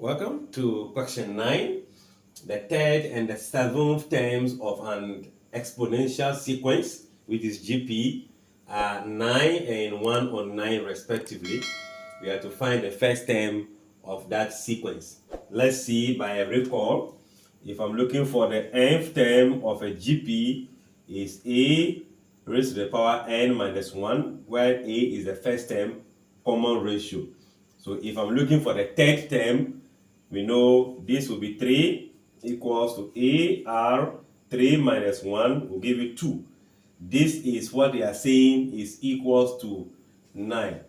Welcome to question 9. The third and the seventh terms of an exponential sequence, which is GP, are 9 and 1 on 9 respectively. We have to find the first term of that sequence. Let's see by a recall. If I'm looking for the nth term of a GP, is a raised to the power n minus 1, where a is the first term common ratio. So if I'm looking for the third term, we know this will be 3 equals to AR 3 minus 1 will give you 2. This is what they are saying is equals to 9.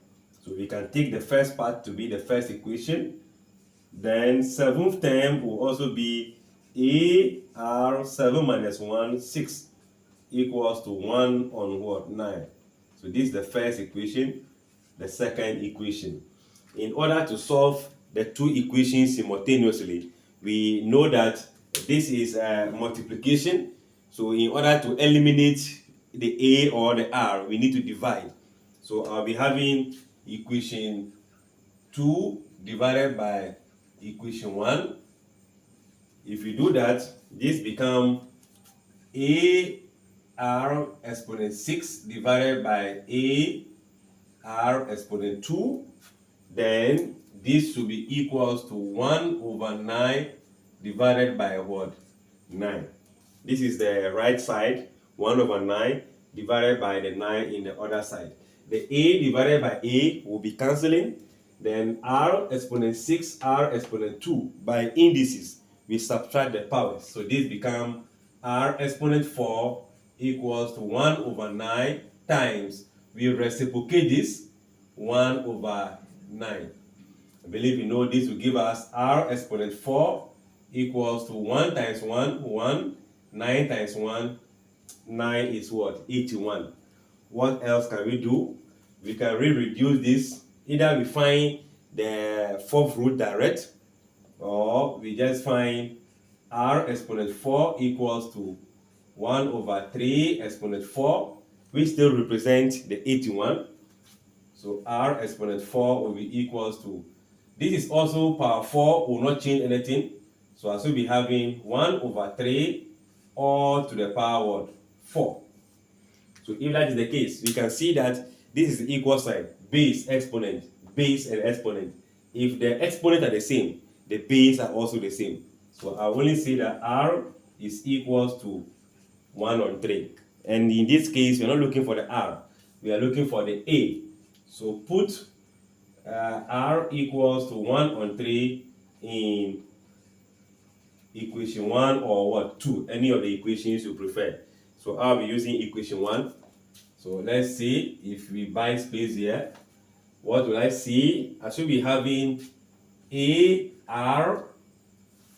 So we can take the first part to be the first equation. Then seventh term will also be AR 7 minus 1, 6 equals to 1 on what? 9. So this is the first equation, the second equation. In order to solve the two equations simultaneously, we know that this is a multiplication. So in order to eliminate the A or the R, we need to divide. So I'll be having equation 2 divided by equation 1. If we do that, this becomes AR exponent 6 divided by AR exponent 2. Then this should be equals to 1 over 9 divided by what? 9. This is the right side, 1 over 9 divided by the 9 in the other side. The A divided by A will be cancelling. Then R exponent 6, R exponent 2. By indices, we subtract the powers. So this becomes R exponent 4 equals to 1 over 9 times, we reciprocate this, 1 over 9. I believe you know this will give us R exponent 4 equals to 1 times 1, 1, 9 times 1, 9 is what? 81. What else can we do? We can reduce this. Either we find the fourth root direct, or we just find R exponent 4 equals to 1 over 3 exponent 4, which still represents the 81. So R exponent 4 will be equals to, this is also power 4, will not change anything. So I should be having 1 over 3 all to the power what? 4. So if that is the case, we can see that this is the equal sign, base, exponent, base and exponent. If the exponents are the same, the base are also the same. So I only say that R is equals to 1 on 3. And in this case, we're not looking for the R, we are looking for the A. So put R equals to 1 on 3 in equation 1 or what? 2, any of the equations you prefer. So I'll be using equation 1. So let's see if we buy space here. What will I see? I should be having AR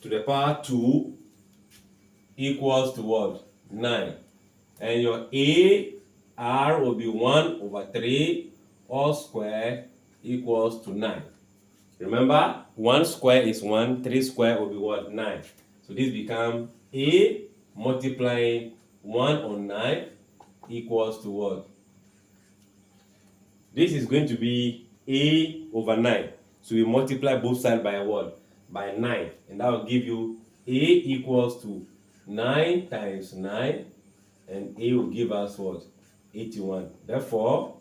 to the power 2 equals to what? 9. And your AR will be 1 over 3 all square equals to 9. Remember, 1 square is 1, 3 square will be what? 9. So this becomes A multiplying 1 on 9 equals to what? This is going to be A over 9. So we multiply both sides by what? By 9. And that will give you A equals to 9 times 9. And A will give us what? 81. Therefore,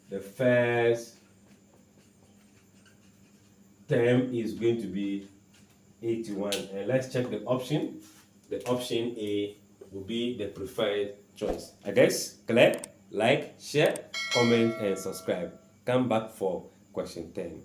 the first term is going to be 81. And let's check the option. The option A will be the preferred choice. I guess, clear? Like, share, comment, and subscribe. Come back for question 10.